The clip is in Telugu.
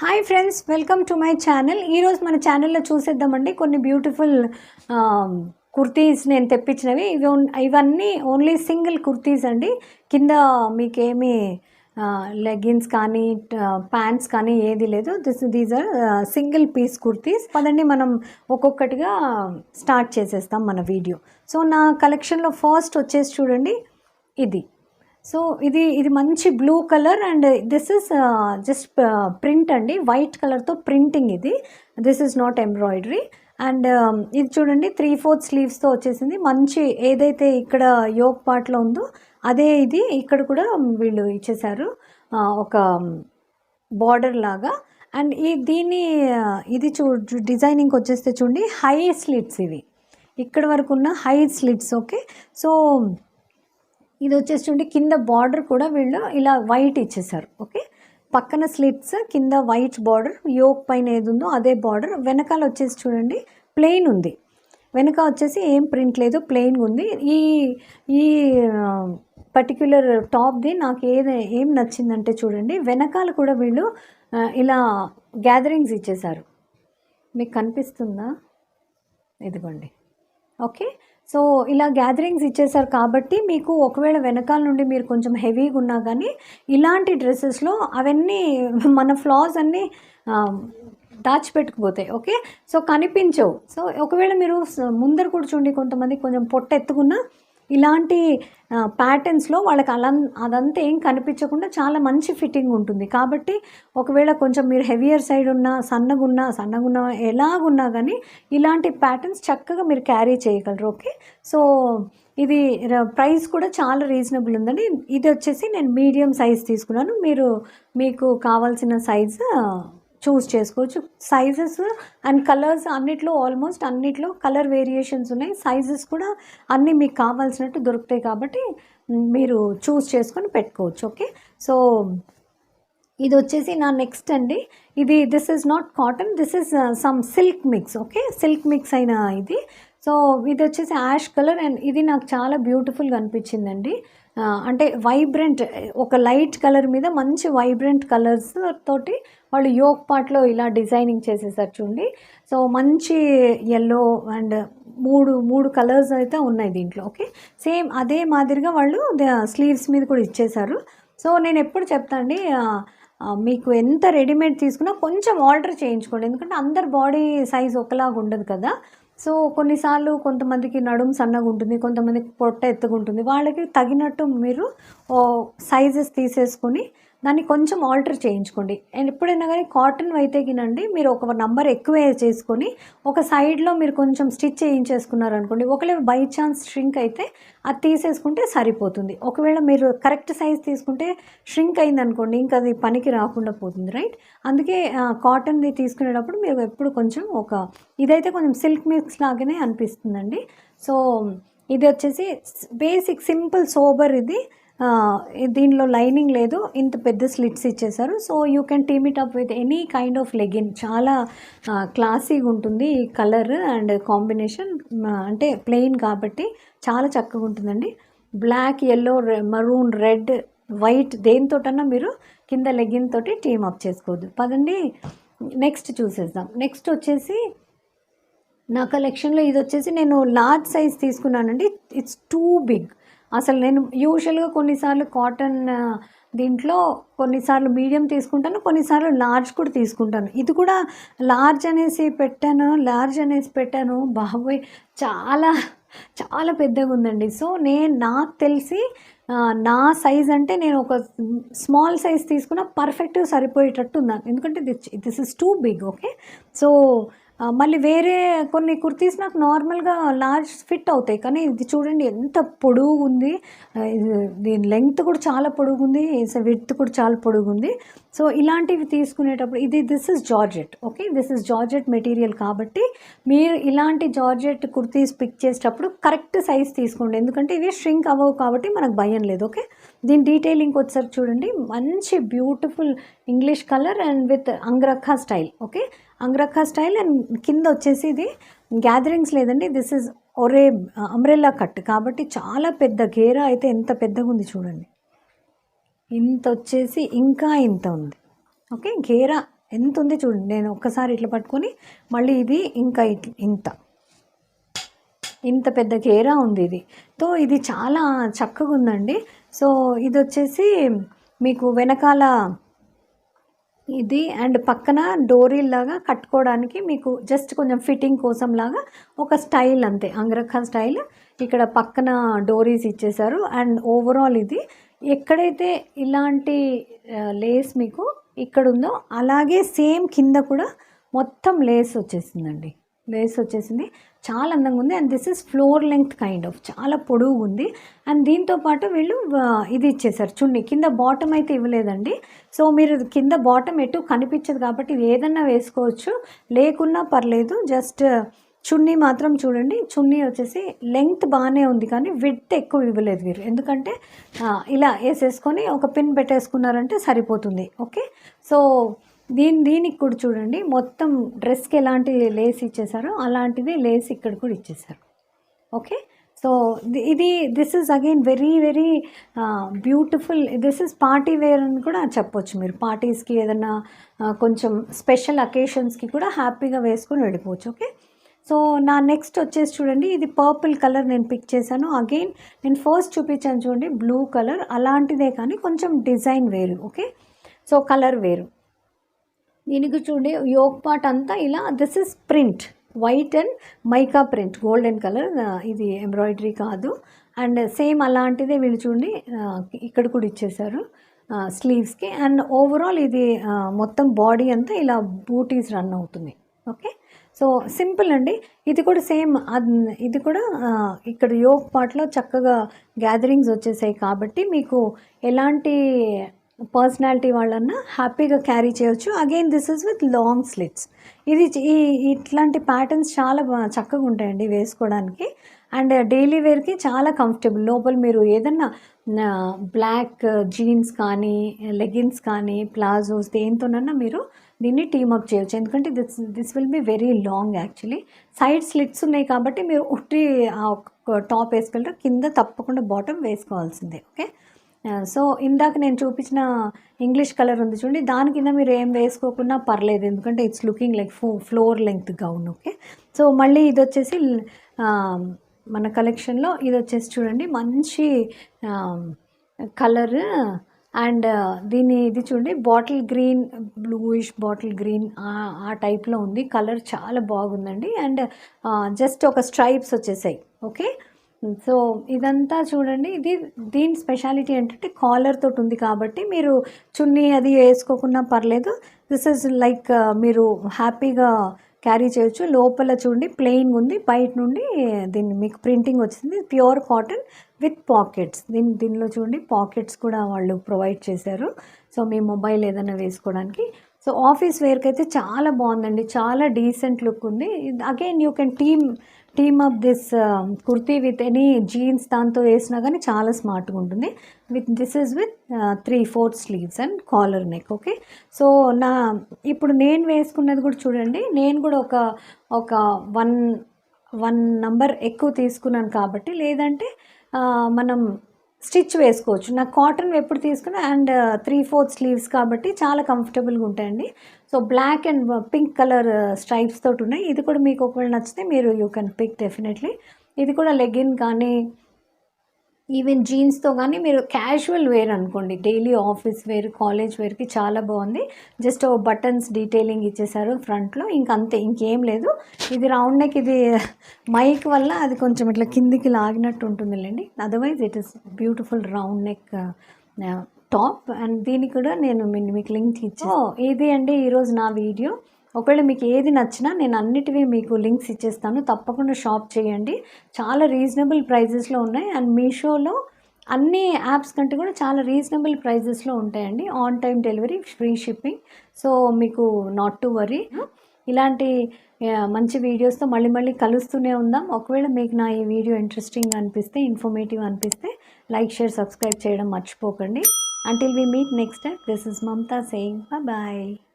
Hi friends, welcome to my channel. ఈరోజు మన ఛానల్లో చూసేద్దామండి కొన్ని బ్యూటిఫుల్ కుర్తీస్ నేను తెప్పించినవి. ఇవన్నీ ఓన్లీ సింగిల్ కుర్తీస్ అండి. కింద మీకేమీ లెగ్గిన్స్ కానీ ప్యాంట్స్ కానీ ఏది లేదు. These are single piece kurtis. పదండి మనం ఒక్కొక్కటిగా స్టార్ట్ చేసేస్తాం మన వీడియో. సో నా కలెక్షన్లో ఫస్ట్ వచ్చేసి చూడండి ఇది. సో ఇది మంచి blue colour and this is just print అండి, వైట్ కలర్తో ప్రింటింగ్ ఇది. This is not embroidery. And ఇది చూడండి 3/4 స్లీవ్స్తో వచ్చేసింది. మంచి ఏదైతే ఇక్కడ యోక్ పార్ట్లో ఉందో అదే ఇది ఇక్కడ కూడా వీళ్ళు ఇచ్చేసారు ఒక బార్డర్ లాగా. అండ్ ఇది డిజైనింగ్ వచ్చేస్తే చూడండి హై స్లిట్స్, ఇవి ఇక్కడ వరకు ఉన్న హై స్లిట్స్. ఓకే, సో ఇది వచ్చేసి చూడండి కింద బార్డర్ కూడా వీళ్ళు ఇలా వైట్ ఇచ్చేసారు. ఓకే, పక్కన స్లిట్స్, కింద వైట్ బార్డర్, యోక్ పైన ఏది ఉందో అదే బార్డర్. వెనకాల వచ్చేసి చూడండి ప్లెయిన్ ఉంది, వెనక వచ్చేసి ఏం ప్రింట్ లేదు, ప్లెయిన్గా ఉంది. ఈ పర్టిక్యులర్ టాప్ది నాకు ఏం నచ్చిందంటే చూడండి వెనకాల కూడా వీళ్ళు ఇలా గ్యాదరింగ్స్ ఇచ్చేసారు. మీకు కనిపిస్తుందా? ఇదిగోండి. ఓకే, సో ఇలా గ్యాదరింగ్స్ ఇచ్చేసారు కాబట్టి మీకు ఒకవేళ వెనకాల నుండి మీరు కొంచెం హెవీగా ఉన్నా కానీ ఇలాంటి డ్రెస్సెస్లో అవన్నీ మన ఫ్లాస్ అన్నీ దాచిపెట్టుకుపోతాయి. ఓకే, సో కనిపించవు. సో ఒకవేళ మీరు ముందర కూడా చూడండి, కొంతమంది కొంచెం పొట్ట ఎత్తుకున్నా ఇలాంటి ప్యాటర్న్స్లో వాళ్ళకి అదంతా ఏం కనిపించకుండా చాలా మంచి ఫిట్టింగ్ ఉంటుంది. కాబట్టి ఒకవేళ కొంచెం మీరు హెవియర్ సైడ్ ఉన్నా సన్నగున్నా ఎలాగున్నా కానీ ఇలాంటి ప్యాటర్న్స్ చక్కగా మీరు క్యారీ చేయగలరు. ఓకే, సో ఇది ప్రైస్ కూడా చాలా రీజనబుల్ ఉందండి. ఇది వచ్చేసి నేను మీడియం సైజ్ తీసుకున్నాను. మీకు కావాల్సిన సైజ్ చూస్ చేసుకోవచ్చు. సైజెస్ అండ్ కలర్స్ ఆల్మోస్ట్ అన్నిట్లో కలర్ వేరియేషన్స్ ఉన్నాయి. సైజెస్ కూడా అన్నీ మీకు కావాల్సినట్టు దొరుకుతాయి కాబట్టి మీరు చూస్ చేసుకొని పెట్టుకోవచ్చు. ఓకే, సో ఇది వచ్చేసి నా నెక్స్ట్ అండి. This is not cotton, this is some silk mix. Okay, silk mix అయిన ఇది. సో ఇది వచ్చేసి యాష్ కలర్ అండ్ ఇది నాకు చాలా బ్యూటిఫుల్గా అనిపించిందండి. అంటే వైబ్రెంట్, ఒక లైట్ కలర్ మీద మంచి వైబ్రెంట్ కలర్స్ తోటి వాళ్ళు యోక్ పార్ట్లో ఇలా డిజైనింగ్ చేసేసారు చూడండి. సో మంచి ఎల్లో అండ్ మూడు కలర్స్ అయితే ఉన్నాయి దీంట్లో. ఓకే, సేమ్ అదే మాదిరిగా వాళ్ళు స్లీవ్స్ మీద కూడా ఇచ్చేసారు. సో నేను ఎప్పుడు చెప్తా అండి, మీకు ఎంత రెడీమేడ్ తీసుకున్నా కొంచెం ఆల్టర్ చేయించుకోండి, ఎందుకంటే అందరు బాడీ సైజ్ ఒకలాగా ఉండదు కదా. సో కొన్నిసార్లు కొంతమందికి నడుము సన్నగా ఉంటుంది, కొంతమందికి పొట్ట ఎత్తుగా ఉంటుంది. వాళ్ళకి తగినట్టు మీరు సైజెస్ తీసేసుకొని దాన్ని కొంచెం ఆల్టర్ చేయించుకోండి. అండ్ ఎప్పుడైనా కానీ కాటన్ అయితే గినండి మీరు ఒక నంబర్ ఎక్కువ చేసుకొని ఒక సైడ్లో మీరు కొంచెం స్టిచ్ చేయించేసుకున్నారనుకోండి, ఒకవేళ బై ఛాన్స్ ష్రింక్ అయితే అది తీసేసుకుంటే సరిపోతుంది. ఒకవేళ మీరు కరెక్ట్ సైజ్ తీసుకుంటే ష్రింక్ అయిందనుకోండి ఇంకా అది పనికి రాకుండా పోతుంది, రైట్? అందుకే కాటన్ది తీసుకునేటప్పుడు మీరు ఎప్పుడు కొంచెం ఇదైతే కొంచెం సిల్క్ మిక్స్ లాగానే అనిపిస్తుందండి. సో ఇది వచ్చేసి బేసిక్ సింపుల్ సోబర్. దీనిలో లైనింగ్ లేదు, ఇంత పెద్ద స్లిట్స్ ఇచ్చేసారు. So you can team it up with any kind of legging. చాలా క్లాసీగా ఉంటుంది ఈ కలర్ అండ్ కాంబినేషన్. అంటే ప్లెయిన్ కాబట్టి చాలా చక్కగా ఉంటుందండి. Black, yellow, maroon, red, white దేనితోటన్నా మీరు కింద లెగిన్ తోటి టీమ్ అప్ చేసుకోవద్దు. పదండి నెక్స్ట్ చూసేద్దాం. నెక్స్ట్ వచ్చేసి నా కలెక్షన్లో ఇది వచ్చేసి నేను లార్జ్ సైజ్ తీసుకున్నానండి. It's too big. అసలు నేను యూజువల్గా కొన్నిసార్లు కాటన్ దీంట్లో కొన్నిసార్లు మీడియం తీసుకుంటాను, కొన్నిసార్లు లార్జ్ కూడా తీసుకుంటాను. ఇది కూడా లార్జ్ అనేసి పెట్టాను. బాబోయ్, చాలా చాలా పెద్దగా ఉందండి. సో నాకు తెలిసి నా సైజ్ అంటే నేను ఒక స్మాల్ సైజ్ తీసుకున్నా పర్ఫెక్ట్గా సరిపోయేటట్టు ఉన్నాను, ఎందుకంటే this is too big. Okay, so మళ్ళీ వేరే కొన్ని కుర్తీస్ నాకు నార్మల్గా లార్జ్ ఫిట్ అవుతాయి, కానీ ఇది చూడండి ఎంత పొడుగు ఉంది. దీని లెంగ్త్ కూడా చాలా పొడుగు ఉంది, విడ్త్ కూడా చాలా పొడుగు ఉంది. సో ఇలాంటివి తీసుకునేటప్పుడు this is georgette. Okay, this is georgette material కాబట్టి మీరు ఇలాంటి జార్జెట్ కుర్తీస్ పిక్ చేసేటప్పుడు కరెక్ట్ సైజ్ తీసుకోండి, ఎందుకంటే ఇవి ష్రింక్ అవ్వవు కాబట్టి మనకు భయం లేదు. ఓకే, దీని డీటెయిలింగ్ వచ్చేసరికి చూడండి మంచి beautiful English colour and with angrakha style. Okay, angrakha style and కింద వచ్చేసి ఇది గ్యాదరింగ్స్ లేదండి, దిస్ ఇస్ అంబ్రెల్లా కట్ కాబట్టి చాలా పెద్ద గేరా అయితే ఎంత పెద్దగా ఉంది చూడండి. ఇంత వచ్చేసి ఇంకా ఇంత ఉంది. ఓకే, గేరా ఎంత ఉంది చూడండి. నేను ఒక్కసారి ఇట్లా పట్టుకొని మళ్ళీ ఇది ఇంకా ఇంత పెద్ద కేరా ఉంది ఇది. సో ఇది చాలా చక్కగా ఉందండి. సో ఇది వచ్చేసి మీకు వెనకాల ఇది అండ్ పక్కన డోరీలాగా కట్టుకోవడానికి మీకు జస్ట్ కొంచెం ఫిట్టింగ్ కోసం లాగా ఒక స్టైల్ అంతే, అంగరఖా స్టైల్. ఇక్కడ పక్కన డోరీస్ ఇచ్చేసారు. అండ్ ఓవరాల్ ఇది ఎక్కడైతే ఇలాంటి లేస్ మీకు ఇక్కడ ఉందో అలాగే సేమ్ కింద కూడా మొత్తం లేస్ వచ్చేసిందండి. లేస్ వచ్చేసింది, చాలా అందంగా ఉంది. And this is floor length kind of, చాలా పొడవు ఉంది. అండ్ దీంతోపాటు వీళ్ళు ఇది ఇచ్చేసారు చున్నీ. కింద బాటమ్ అయితే ఇవ్వలేదండి. సో మీరు కింద బాటమ్ ఎటు కనిపించదు కాబట్టి ఇది ఏదన్నా వేసుకోవచ్చు, లేకున్నా పర్లేదు. జస్ట్ చున్నీ మాత్రం చూడండి, చున్నీ వచ్చేసి లెంగ్త్ బాగానే ఉంది కానీ విడ్త్ ఎక్కువ ఇవ్వలేదు వీరు. ఎందుకంటే ఇలా వేసేసుకొని ఒక పిన్ పెట్టేసుకున్నారంటే సరిపోతుంది. ఓకే, సో దీనికి కూడా చూడండి, మొత్తం డ్రెస్కి ఎలాంటి లేస్ ఇచ్చేసారో అలాంటిదే లేస్ ఇక్కడ కూడా ఇచ్చేసారు. Okay, so this is again very very beautiful. This is party wear అని కూడా చెప్పొచ్చు మీరు. పార్టీస్కి ఏదైనా కొంచెం స్పెషల్ అకేషన్స్కి కూడా హ్యాపీగా వేసుకొని వెళ్ళిపోవచ్చు. ఓకే, సో నా నెక్స్ట్ వచ్చేసి చూడండి, ఇది పర్పుల్ కలర్ నేను పిక్ చేశాను. అగైన్ నేను ఫస్ట్ చూపించాను చూడండి, బ్లూ కలర్ అలాంటిదే కానీ కొంచెం డిజైన్ వేరు. ఓకే, సో కలర్ వేరు. దీనికి చూడండి యోక్ పార్ట్ అంతా ఇలా, this is print, white and mica print, golden colour. ఇది ఎంబ్రాయిడరీ కాదు. అండ్ సేమ్ అలాంటిదే వీళ్ళు చూడండి ఇక్కడ కూడా ఇచ్చేసారు స్లీవ్స్కి. అండ్ ఓవరాల్ ఇది మొత్తం బాడీ అంతా ఇలా బూటీస్ రన్ అవుతుంది. ఓకే, సో సింపుల్ అండి. ఇది కూడా సేమ్, ఇది కూడా ఇక్కడ యోక్ పార్ట్లో చక్కగా గ్యాదరింగ్స్ వచ్చేసాయి కాబట్టి మీకు ఎలాంటి పర్సనాలిటీ వాళ్ళన్నా హ్యాపీగా క్యారీ చేయొచ్చు. Again this is with long slits. ఇది ఇట్లాంటి ప్యాటర్న్స్ చాలా చక్కగా ఉంటాయండి వేసుకోవడానికి. అండ్ డైలీ వేర్కి చాలా కంఫర్టబుల్. లోపల మీరు ఏదన్నా బ్లాక్ జీన్స్ కానీ లెగిన్స్ కానీ ప్లాజోస్ దేంతోనన్నా మీరు దీన్ని టీమప్ చేయొచ్చు. ఎందుకంటే this will be very long actually. Side slits ఉన్నాయి కాబట్టి మీరు ఉట్టి టాప్ వేసుకెళ్తారు, కింద తప్పకుండా బాటమ్ వేసుకోవాల్సిందే. ఓకే, సో ఇందాక నేను చూపించిన ఇంగ్లీష్ కలర్ ఉంది చూడండి, దాని కింద మీరు ఏం వేసుకోకున్నా పర్లేదు, ఎందుకంటే it's looking like floor length gown. Okay, so మళ్ళీ ఇది వచ్చేసి మన కలెక్షన్లో ఇది వచ్చేసి చూడండి మంచి కలర్. అండ్ ఇది చూడండి bottle green, bluish bottle green ఆ టైప్లో ఉంది. కలర్ చాలా బాగుందండి. అండ్ జస్ట్ ఒక స్ట్రైప్స్ వచ్చేసాయి. ఓకే, సో ఇదంతా చూడండి, దీని స్పెషాలిటీ ఏంటంటే కాలర్ తోటి ఉంది కాబట్టి మీరు చున్నీ అది వేసుకోకున్నా పర్లేదు. దిస్ ఇస్ లైక్ మీరు హ్యాపీగా క్యారీ చేయొచ్చు. లోపల చూడండి ప్లెయిన్ ఉంది, బయట నుండి దీన్ని మీకు ప్రింటింగ్ వచ్చింది. Pure cotton with pockets. దీనిలో చూడండి పాకెట్స్ కూడా వాళ్ళు ప్రొవైడ్ చేశారు. సో మీ మొబైల్ ఏదైనా వేసుకోవడానికి. సో ఆఫీస్ వేర్కి అయితే చాలా బాగుందండి, చాలా డీసెంట్ లుక్ ఉంది. Again you can team up this kurti with any jeans దాంతో వేసినా కానీ చాలా స్మార్ట్గా ఉంటుంది. This is with 3/4 sleeves and collar neck. Okay, so ఇప్పుడు నేను వేసుకున్నది కూడా చూడండి, నేను కూడా ఒక వన్ నంబర్ ఎక్కువ తీసుకున్నాను కాబట్టి, లేదంటే మనం స్టిచ్ వేసుకోవచ్చు. నాకు కాటన్ ఎప్పుడు తీసుకున్నా అండ్ 3/4 స్లీవ్స్ కాబట్టి చాలా కంఫర్టబుల్గా ఉంటాయండి. So black and pink colour stripes తోటి ఉన్నాయి. ఇది కూడా మీకు ఒకవేళ నచ్చితే మీరు యూ కెన్ పిక్ డెఫినెట్లీ. ఇది కూడా లెగిన్ కానీ ఈవెన్ జీన్స్తో కానీ మీరు క్యాజువల్ వేర్ అనుకోండి, డైలీ ఆఫీస్ వేర్, కాలేజ్ వేర్కి చాలా బాగుంది. జస్ట్ బటన్స్ డీటెయిలింగ్ ఇచ్చేసారు ఫ్రంట్లో, ఇంకంతే, ఇంకేం లేదు. ఇది రౌండ్ నెక్, ఇది మైక్ వల్ల అది కొంచెం ఇట్లా కిందికి లాగినట్టు ఉంటుందిలేండి. Otherwise it is beautiful round neck top. And దీనికి కూడా నేను మీకు లింక్ ఇచ్చాను. ఇది అండి ఈరోజు నా వీడియో. ఒకవేళ మీకు ఏది నచ్చినా నేను అన్నిటివి మీకు లింక్స్ ఇచ్చేస్తాను, తప్పకుండా షాప్ చేయండి. చాలా రీజనబుల్ ప్రైజెస్లో ఉన్నాయి. అండ్ మీషోలో అన్ని యాప్స్ కంటే కూడా చాలా రీజనబుల్ ప్రైజెస్లో ఉంటాయండి. On time delivery, free shipping. So మీకు నాట్ టు వరీ. ఇలాంటి మంచి వీడియోస్తో మళ్ళీ కలుస్తూనే ఉందాం. ఒకవేళ మీకు నా ఈ వీడియో ఇంట్రెస్టింగ్ అనిపిస్తే, ఇన్ఫర్మేటివ్ అనిపిస్తే లైక్, షేర్, సబ్స్క్రైబ్ చేయడం మర్చిపోకండి. Until we meet next time, this is Mamta saying bye-bye.